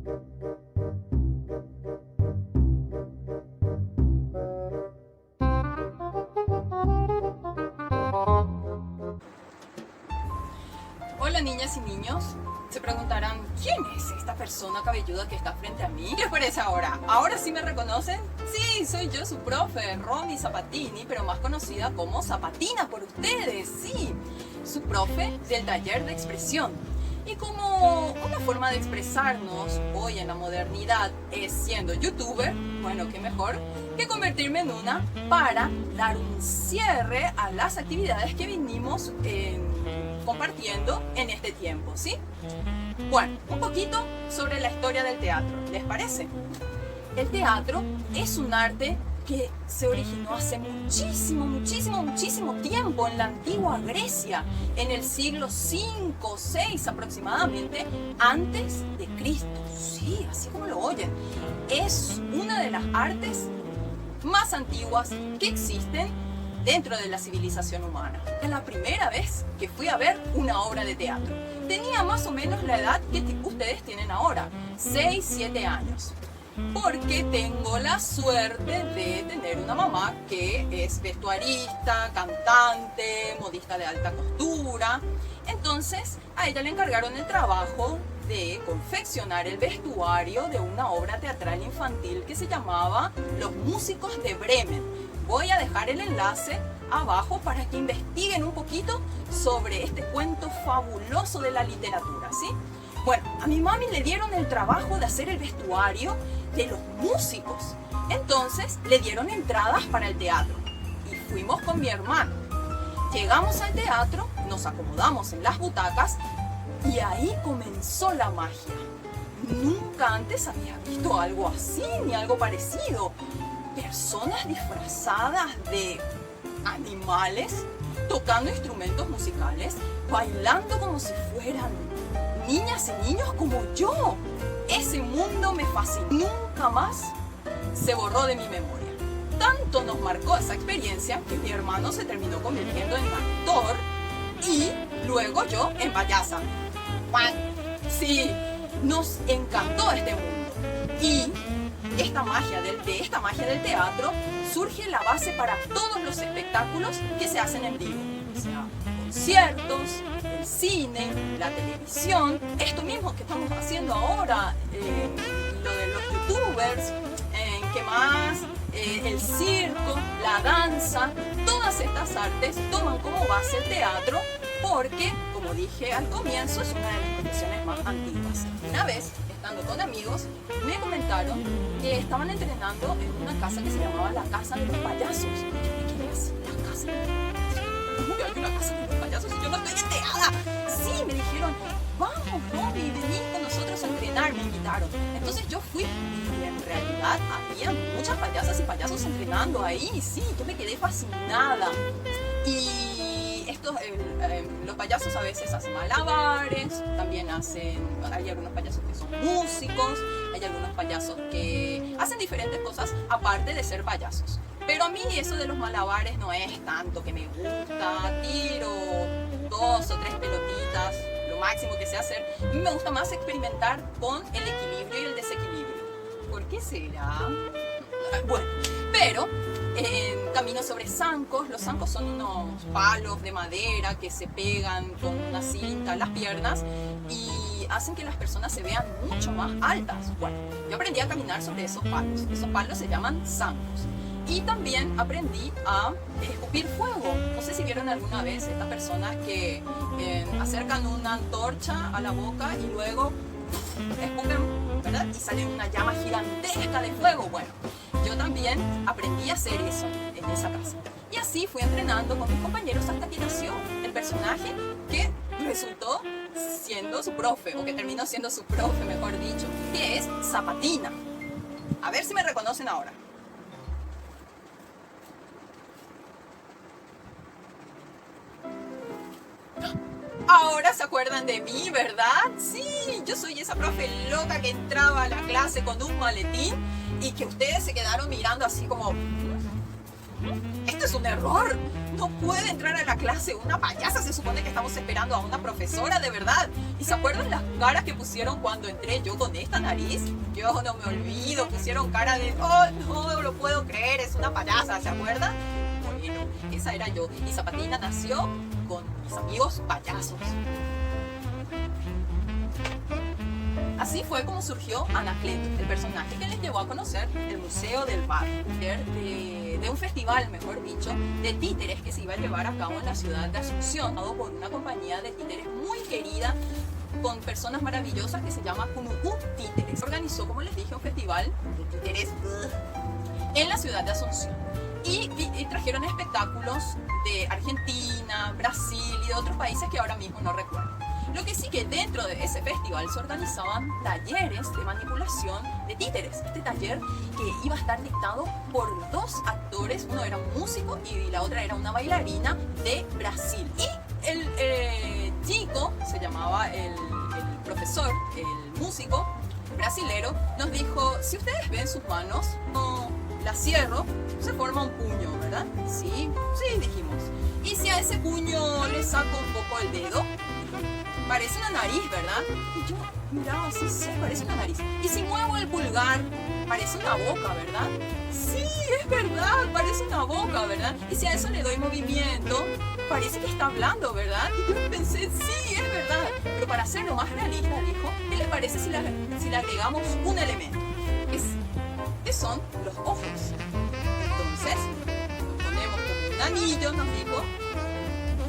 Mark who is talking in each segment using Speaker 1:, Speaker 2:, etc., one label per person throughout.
Speaker 1: Hola niñas y niños, se preguntarán, ¿quién es esta persona cabelluda que está frente a mí? ¿Qué les parece ahora? ¿Ahora sí me reconocen? Sí, soy yo, su profe, Romy Zapatini, pero más conocida como Zapatina por ustedes, sí. Su profe del taller de expresión. Y como una forma de expresarnos hoy en la modernidad es siendo youtuber, bueno, qué mejor que convertirme en una para dar un cierre a las actividades que vinimos compartiendo en este tiempo, ¿sí? Bueno, un poquito sobre la historia del teatro, ¿les parece? El teatro es un arte que se originó hace muchísimo tiempo en la antigua Grecia, en el siglo 5 o 6 aproximadamente, antes de Cristo. Sí, así como lo oyen. Es una de las artes más antiguas que existen dentro de la civilización humana. Es la primera vez que fui a ver una obra de teatro. Tenía más o menos la edad que ustedes tienen ahora, 6, 7 años. Porque tengo la suerte de tener una mamá que es vestuarista, cantante, modista de alta costura. Entonces a ella le encargaron el trabajo de confeccionar el vestuario de una obra teatral infantil que se llamaba Los Músicos de Bremen. Voy a dejar el enlace abajo para que investiguen un poquito sobre este cuento fabuloso de la literatura, ¿sí? Bueno, a mi mami le dieron el trabajo de hacer el vestuario de los músicos. Entonces le dieron entradas para el teatro y fuimos con mi hermano. Llegamos al teatro, nos acomodamos en las butacas y ahí comenzó la magia. Nunca antes había visto algo así ni algo parecido. Personas disfrazadas de animales, tocando instrumentos musicales, bailando como si fueran niñas y niños como yo. Ese mundo me fascinó. Nunca más se borró de mi memoria. Tanto nos marcó esa experiencia que mi hermano se terminó convirtiendo en actor y luego yo en payasa. Sí, nos encantó este mundo. Y de esta magia del teatro surge la base para todos los espectáculos que se hacen en vivo. O sea, conciertos, el cine, la televisión, esto mismo que estamos haciendo ahora, lo de los youtubers, ¿qué más? El circo, la danza, todas estas artes toman como base el teatro porque, como dije al comienzo, es una de las profesiones más antiguas. Una vez, estando con amigos, me comentaron que estaban entrenando en una casa que se llamaba la Casa de los Payasos. Y yo me quedé así, la Casa de los Payasos. ¿Cómo que hay una Casa de los Payasos y yo no estoy enterada? Sí, me dijeron, vamos, Romy, vení con nosotros a entrenar, me invitaron. Entonces yo fui y en realidad había muchas payasas y payasos entrenando ahí. Sí, yo me quedé fascinada. Y los payasos a veces hacen malabares, también hay algunos payasos que son músicos, hay algunos payasos que hacen diferentes cosas aparte de ser payasos. Pero a mí eso de los malabares no es tanto que me gusta, tiro 2 o 3 pelotitas, lo máximo que sé hacer. A mí me gusta más experimentar con el equilibrio y el desequilibrio. ¿Por qué será? Bueno, pero camino sobre zancos. Los zancos son unos palos de madera que se pegan con una cinta a las piernas y hacen que las personas se vean mucho más altas. Bueno, yo aprendí a caminar sobre esos palos. Esos palos se llaman zancos. Y también aprendí a escupir fuego. No sé si vieron alguna vez estas personas que acercan una antorcha a la boca y luego escupen, ¿verdad? Y sale una llama gigantesca de fuego. Bueno, yo también aprendí a hacer eso en esa casa. Y así fui entrenando con mis compañeros hasta que nació el personaje que resultó siendo su profe, o que terminó siendo su profe, mejor dicho, que es Zapatina. A ver si me reconocen ahora. Ahora se acuerdan de mí, ¿verdad? Sí, yo soy esa profe loca que entraba a la clase con un maletín y que ustedes se quedaron mirando así como... Esto es un error. No puede entrar a la clase una payasa. Se supone que estamos esperando a una profesora de verdad. ¿Y se acuerdan las caras que pusieron cuando entré yo con esta nariz? Yo no me olvido. Pusieron cara de, oh, no lo puedo creer, es una payasa. ¿Se acuerdan? Bueno, esa era yo. Y Zapatina nació con mis amigos payasos. Así fue como surgió Anacleto, el personaje que les llevó a conocer el Museo del Barro, de un festival, mejor dicho, de títeres que se iba a llevar a cabo en la ciudad de Asunción, por una compañía de títeres muy querida, con personas maravillosas que se llama Kunuku Títeres. Se organizó, como les dije, un festival de títeres en la ciudad de Asunción. Y trajeron espectáculos de Argentina, Brasil y de otros países que ahora mismo no recuerdo. Lo que sí que dentro de ese festival se organizaban talleres de manipulación de títeres. Este taller que iba a estar dictado por dos actores, uno era un músico y la otra era una bailarina de Brasil. Y el chico, se llamaba el profesor, el músico brasilero, nos dijo, si ustedes ven sus manos, no las cierro, se forma un puño, ¿verdad? Sí, dijimos. Y si a ese puño le saco un poco el dedo, parece una nariz, ¿verdad? Y yo miraba así, sí, parece una nariz. Y si muevo el pulgar, parece una boca, ¿verdad? Sí, es verdad, parece una boca, ¿verdad? Y si a eso le doy movimiento, parece que está hablando, ¿verdad? Y yo pensé, sí, es verdad. Pero para hacerlo más realista, dijo, ¿qué les parece si le agregamos un elemento? Que son los ojos. Entonces, nos ponemos como un anillo, nos dijo,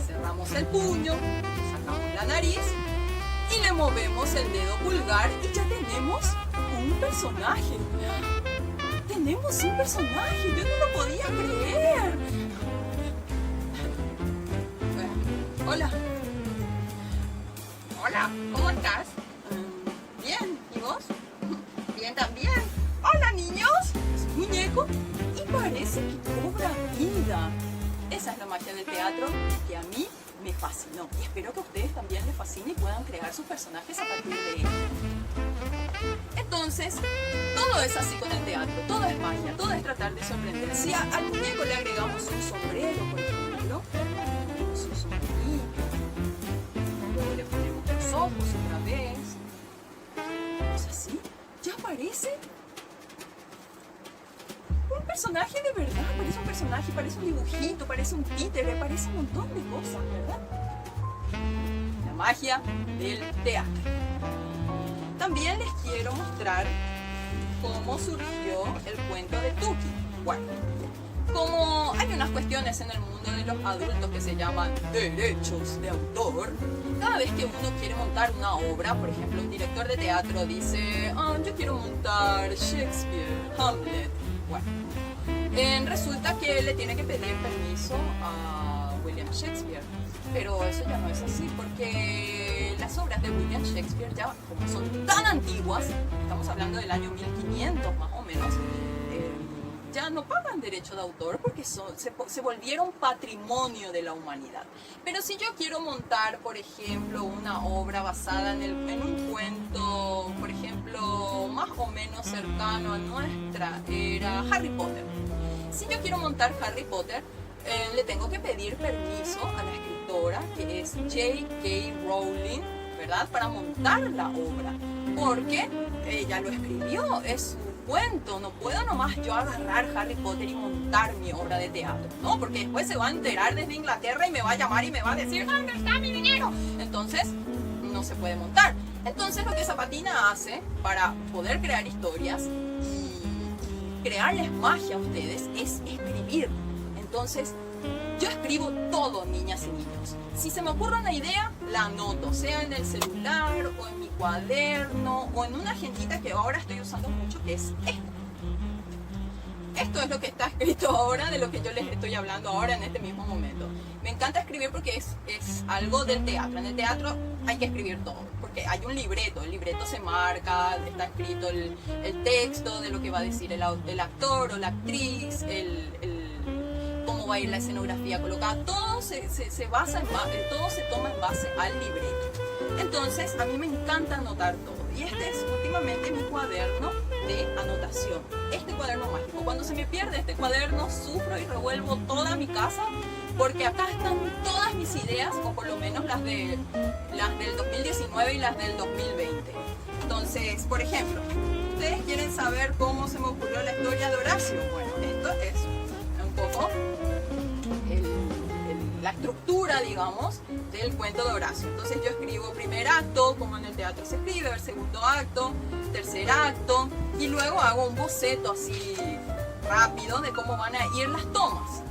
Speaker 1: cerramos el puño, sacamos la nariz y le movemos el dedo pulgar y ya tenemos un personaje. Tenemos un personaje, yo no lo podía creer. Hola. Hola, ¿cómo estás? Bien, ¿y vos? Bien también. Hola, niños. Es un muñeco y parece que cobra vida. Esa es la magia del teatro que a mí me fascinó. Y espero que a ustedes también les fascine y puedan crear sus personajes a partir de él. Entonces, todo es así con el teatro. Todo es magia, todo es tratar de sorprender. Si al muñeco le agregamos un sombrero, por ejemplo, le ponemos un sombrerito, luego le ponemos los ojos otra vez. ¿Es así? ¿Ya aparece? Un personaje de verdad, parece un personaje, parece un dibujito, parece un títere, parece un montón de cosas, ¿verdad? La magia del teatro. También les quiero mostrar cómo surgió el cuento de Tuki. Bueno, como hay unas cuestiones en el mundo de los adultos que se llaman derechos de autor, cada vez que uno quiere montar una obra, por ejemplo, un director de teatro dice, yo quiero montar Shakespeare, Hamlet. Bueno, resulta que le tiene que pedir permiso a William Shakespeare, pero eso ya no es así, porque las obras de William Shakespeare ya, como son tan antiguas, estamos hablando del año 1500 más o menos, ya no pagan derecho de autor porque se volvieron patrimonio de la humanidad. Pero si yo quiero montar, por ejemplo, una obra basada en un cuento, por ejemplo, más o menos cercano a nuestra era, Harry Potter. Si yo quiero montar Harry Potter, le tengo que pedir permiso a la escritora, que es J.K. Rowling, ¿verdad? Para montar la obra, porque ella lo escribió, es cuento, no puedo nomás yo agarrar Harry Potter y montar mi obra de teatro, ¿no? Porque después se va a enterar desde Inglaterra y me va a llamar y me va a decir, ¿dónde está mi dinero? Entonces, no se puede montar. Entonces, lo que Zapatina hace para poder crear historias y crearles magia a ustedes es escribir. Entonces, yo escribo todo, niñas y niños. Si se me ocurre una idea, la anoto, sea en el celular o en mi cuaderno o en una agendita que ahora estoy usando mucho, que es esta. Esto es lo que está escrito ahora, de lo que yo les estoy hablando ahora en este mismo momento. Me encanta escribir porque es algo del teatro. En el teatro hay que escribir todo, porque hay un libreto. El libreto se marca, está escrito el texto de lo que va a decir el actor o la actriz, cómo va a ir la escenografía colocada. Todo se basa todo se toma en base al libreto. Entonces, a mí me encanta anotar todo. Y este es últimamente mi cuaderno de anotación. Este cuaderno mágico. Cuando se me pierde este cuaderno, sufro y revuelvo toda mi casa, porque acá están todas mis ideas, o por lo menos las del 2019 y las del 2020. Entonces, por ejemplo, ustedes quieren saber cómo se me ocurrió la historia de Horacio. Bueno, esto es un poco la estructura, digamos, del cuento de Horacio. Entonces yo escribo primer acto, como en el teatro se escribe, el segundo acto, tercer acto, y luego hago un boceto así rápido de cómo van a ir las tomas.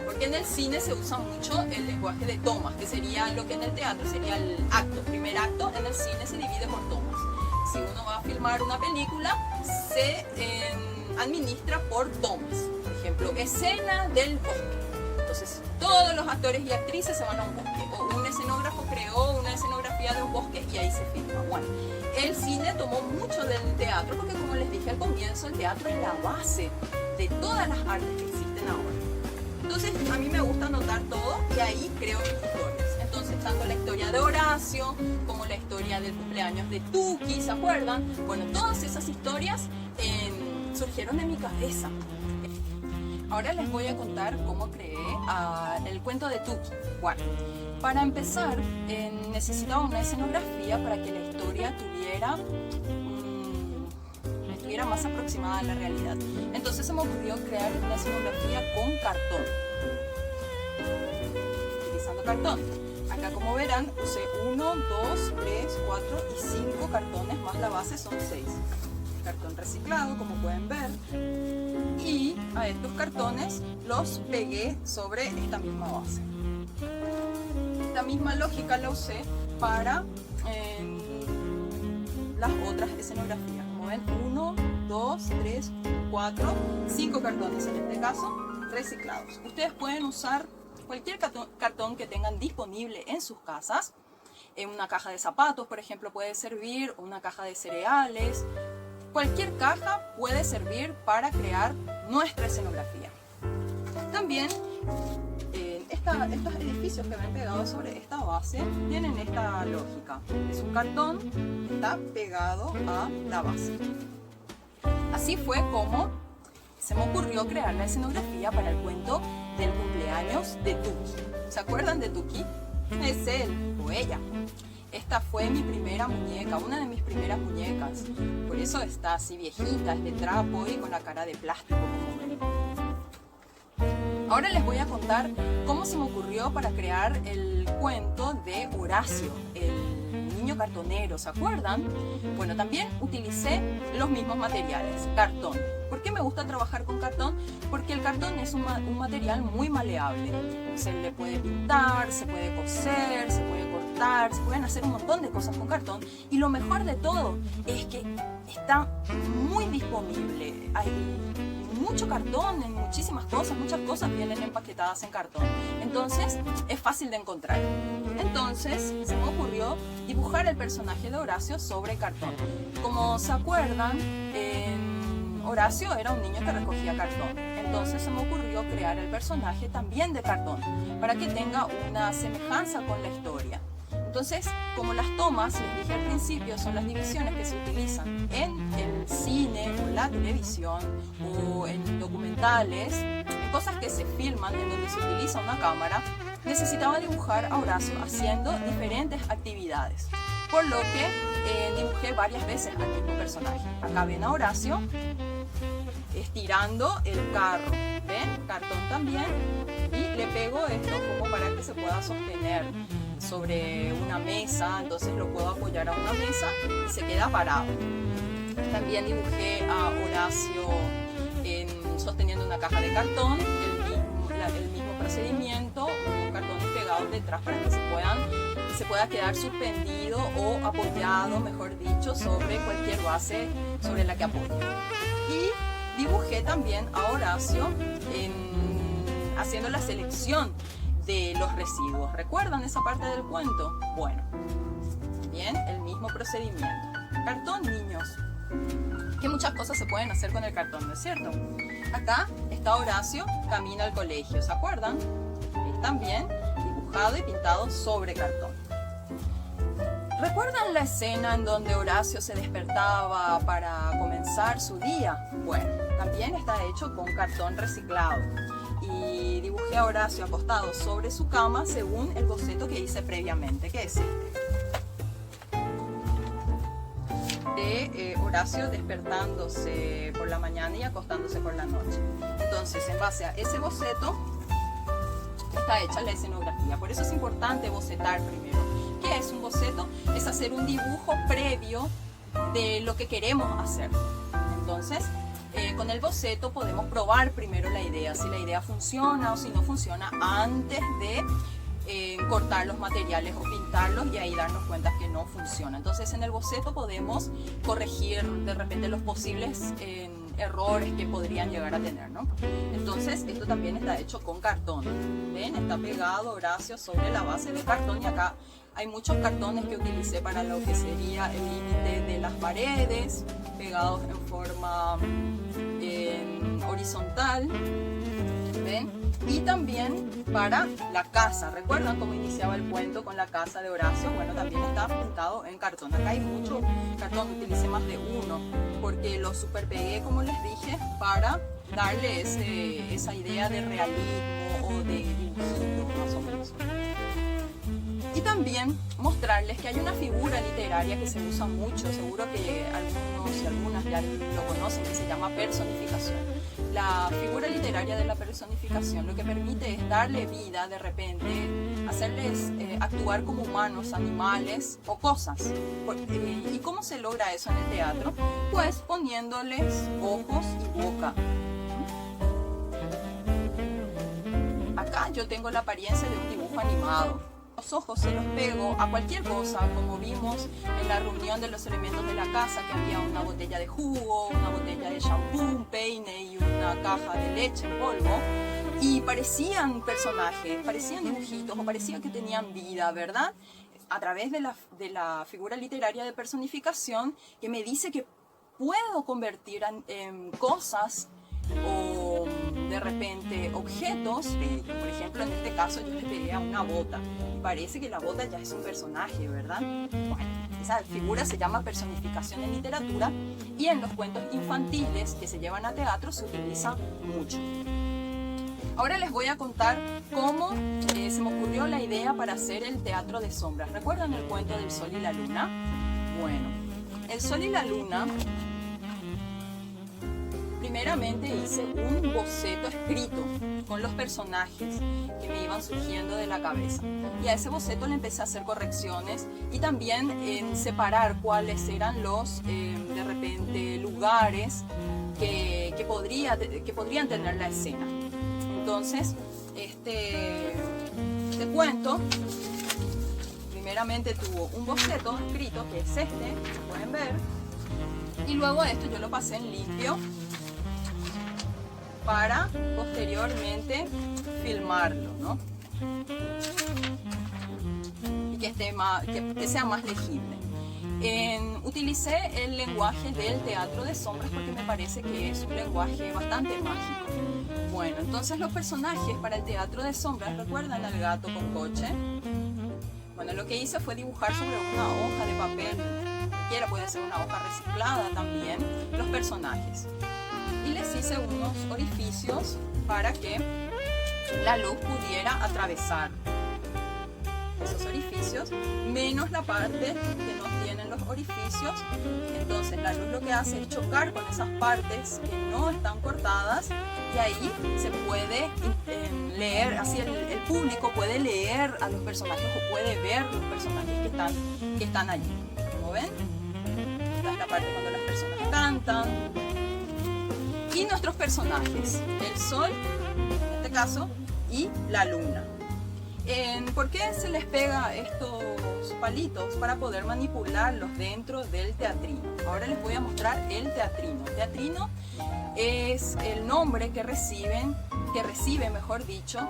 Speaker 1: Porque en el cine se usa mucho el lenguaje de tomas, que sería lo que en el teatro sería el acto. Primer acto, en el cine se divide por tomas. Si uno va a filmar una película, se administra por tomas. Por ejemplo, escena del bosque. Entonces, todos los actores y actrices se van a un bosque. O un escenógrafo creó una escenografía de un bosque y ahí se filma. Bueno, el cine tomó mucho del teatro porque, como les dije al comienzo, el teatro es la base de todas las artes que existen ahora. Entonces, a mí me gusta anotar todo y ahí creo mis historias. Entonces, tanto la historia de Horacio como la historia del cumpleaños de Tuki, ¿se acuerdan? Bueno, todas esas historias surgieron de mi cabeza. Ahora les voy a contar cómo creé el cuento de Tuki. Bueno, para empezar, necesitaba una escenografía para que la historia estuviera más aproximada a la realidad. Entonces se me ocurrió crear una escenografía con cartón. Utilizando cartón. Acá, como verán, usé 1, 2, 3, 4 y 5 cartones, más la base son 6. Cartón reciclado, como pueden ver. Y a estos cartones los pegué sobre esta misma base. Esta misma lógica la usé para las otras escenografías. Como ven, 1, 2, 3, 4, 5 cartones en este caso reciclados. Ustedes pueden usar cualquier cartón que tengan disponible en sus casas. En una caja de zapatos, por ejemplo, puede servir, una caja de cereales. Cualquier caja puede servir para crear nuestra escenografía. También estos edificios que ven pegados sobre esta base tienen esta lógica. Es un cartón que está pegado a la base. Así fue como se me ocurrió crear la escenografía para el cuento del cumpleaños de Tuki. ¿Se acuerdan de Tuki? Es él o ella. Esta fue mi primera muñeca, una de mis primeras muñecas. Por eso está así viejita, es de trapo y con la cara de plástico, como ven. Ahora les voy a contar cómo se me ocurrió para crear el cuento de Horacio, el niño cartonero, ¿se acuerdan? Bueno, también utilicé los mismos materiales, cartón. ¿Por qué me gusta trabajar con cartón? Porque el cartón es un material muy maleable. Se le puede pintar, se puede coser, se puede cortar, se pueden hacer un montón de cosas con cartón. Y lo mejor de todo es que está muy disponible. Hay mucho cartón en muchísimas cosas, muchas cosas vienen empaquetadas en cartón. Entonces es fácil de encontrar. Entonces se me ocurrió dibujar el personaje de Horacio sobre cartón. Como se acuerdan, Horacio era un niño que recogía cartón. Entonces se me ocurrió crear el personaje también de cartón, para que tenga una semejanza con la historia. Entonces, como las tomas, les dije al principio, son las divisiones que se utilizan en el cine o en la televisión o en documentales, en cosas que se filman en donde se utiliza una cámara, necesitaba dibujar a Horacio haciendo diferentes actividades. Por lo que dibujé varias veces al mismo personaje. Acá ven a Horacio estirando el carro, ¿ven? Cartón también, y le pego esto como para que se pueda sostener sobre una mesa, entonces lo puedo apoyar a una mesa y se queda parado. También dibujé a Horacio sosteniendo una caja de cartón, el mismo procedimiento, cartones pegados detrás para que se pueda quedar suspendido o apoyado, mejor dicho, sobre cualquier base sobre la que apoye. Y dibujé también a Horacio haciendo la selección de los residuos. ¿Recuerdan esa parte del cuento? Bueno, bien, el mismo procedimiento. Cartón, niños. Que muchas cosas se pueden hacer con el cartón, ¿no es cierto? Acá está Horacio, camino al colegio, ¿se acuerdan? Es también dibujado y pintado sobre cartón. ¿Recuerdan la escena en donde Horacio se despertaba para comenzar su día? Bueno, también está hecho con cartón reciclado. Y dibujé a Horacio acostado sobre su cama según el boceto que hice previamente, que es este. De Horacio despertándose por la mañana y acostándose por la noche. Entonces, en base a ese boceto, está hecha la escenografía. Por eso es importante bocetar primero. ¿Qué es un boceto? Es hacer un dibujo previo de lo que queremos hacer. Entonces, con el boceto podemos probar primero la idea, si la idea funciona o si no funciona, antes de cortar los materiales o pintarlos y ahí darnos cuenta que no funciona. Entonces, en el boceto podemos corregir de repente los posibles errores que podrían llegar a tener, ¿no? Entonces, esto también está hecho con cartón. ¿Ven? Está pegado Horacio sobre la base de cartón y acá hay muchos cartones que utilicé para lo que sería el límite de las paredes, pegados en forma horizontal. ¿Ven? Y también para la casa. ¿Recuerdan cómo iniciaba el cuento con la casa de Horacio? Bueno, también está pintado en cartón. Acá hay mucho cartón, utilicé más de uno, porque lo superpegué, como les dije, para darle esa idea de realismo o de dibujito, más o menos. Y también mostrarles que hay una figura literaria que se usa mucho, seguro que algunos y algunas ya lo conocen, que se llama personificación. La figura literaria de la personificación lo que permite es darle vida de repente, hacerles actuar como humanos, animales o cosas. ¿Y cómo se logra eso en el teatro? Pues poniéndoles ojos y boca. Acá yo tengo la apariencia de un dibujo animado. Los ojos se los pego a cualquier cosa, como vimos en la reunión de los elementos de la casa, que había una botella de jugo, una botella de shampoo, un peine y una caja de leche en polvo, y parecían personajes, parecían dibujitos o parecía que tenían vida, ¿verdad? A través de la figura literaria de personificación, que me dice que puedo convertir en cosas o de repente objetos. Por ejemplo, en este caso yo le pegué a una bota y parece que la bota ya es un personaje, ¿verdad? Bueno, esa figura se llama personificación en literatura y en los cuentos infantiles que se llevan a teatro se utiliza mucho. Ahora les voy a contar cómo se me ocurrió la idea para hacer el teatro de sombras. ¿Recuerdan el cuento del sol y la luna? Bueno, el sol y la luna, primeramente hice un boceto escrito con los personajes que me iban surgiendo de la cabeza. Y a ese boceto le empecé a hacer correcciones y también en separar cuáles eran los, de repente, lugares que podrían tener la escena. Entonces, este cuento primeramente tuvo un boceto escrito, que es este, como pueden ver, y luego esto yo lo pasé en limpio para posteriormente filmarlo, ¿no? Y que sea más legible. Utilicé el lenguaje del teatro de sombras porque me parece que es un lenguaje bastante mágico. Bueno, entonces los personajes para el teatro de sombras, ¿recuerdan al gato con coche? Bueno, lo que hice fue dibujar sobre una hoja de papel, cualquiera puede ser una hoja reciclada también, los personajes. Y les hice unos orificios para que la luz pudiera atravesar esos orificios, menos la parte que no tienen los orificios. Entonces la luz lo que hace es chocar con esas partes que no están cortadas y ahí se puede leer, así el público puede leer a los personajes o puede ver los personajes que están allí. ¿Como ven? Esta es la parte cuando las personas cantan. Y nuestros personajes, el sol, en este caso, y la luna. ¿Por qué se les pega estos palitos? Para poder manipularlos dentro del teatrino. Ahora les voy a mostrar el teatrino. El teatrino es el nombre que recibe, mejor dicho,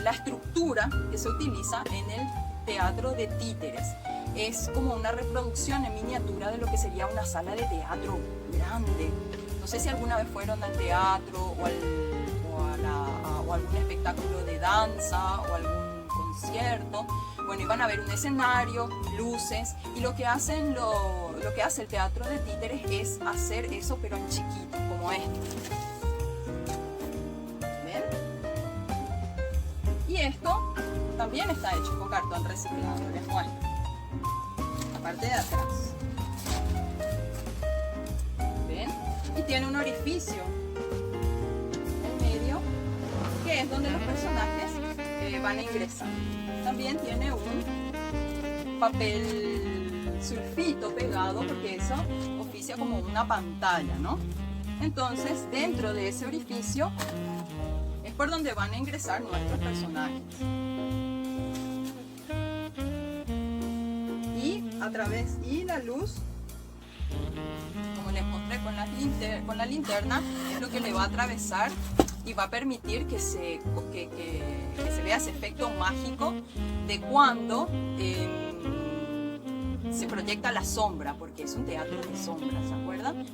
Speaker 1: la estructura que se utiliza en el teatro de títeres. Es como una reproducción en miniatura de lo que sería una sala de teatro grande. No sé si alguna vez fueron al teatro o algún espectáculo de danza o algún concierto. Bueno, y van a ver un escenario, luces, y lo que hace el teatro de títeres es hacer eso, pero en chiquito, como esto. ¿Ven? Y esto también está hecho con cartón reciclado, les muestro. La parte de atrás. ¿Ven? Y tiene un orificio en medio, que es donde los personajes van a ingresar. También tiene un papel sulfito pegado, porque eso oficia como una pantalla, ¿no? Entonces, dentro de ese orificio es por donde van a ingresar nuestros personajes. Y la luz, como les mostré con la linterna, es lo que le va a atravesar y va a permitir que se vea ese efecto mágico de cuando se proyecta la sombra, porque es un teatro de sombras, ¿se acuerdan?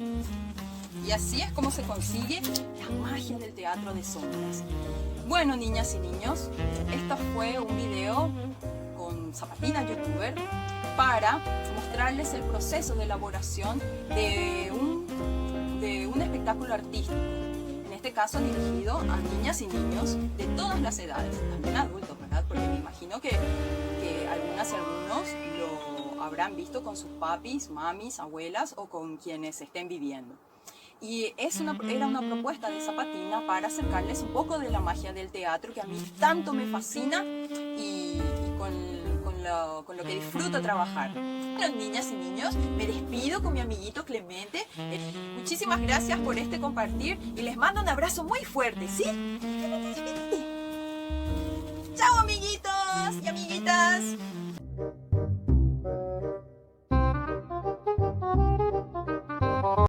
Speaker 1: Y así es como se consigue la magia del teatro de sombras. Bueno, niñas y niños, este fue un video con Zapatina Youtuber para mostrarles el proceso de elaboración de un espectáculo artístico. En este caso dirigido a niñas y niños de todas las edades, también adultos, ¿verdad? Porque me imagino que algunas y algunos lo habrán visto con sus papis, mamis, abuelas o con quienes estén viviendo. Y era una propuesta de Zapatina para acercarles un poco de la magia del teatro, que a mí tanto me fascina y con lo que disfruto trabajar. Bueno, niñas y niños, me despido con mi amiguito Clemente. Muchísimas gracias por este compartir y les mando un abrazo muy fuerte, ¿sí? Clemente, despídete. Chao, amiguitos y amiguitas.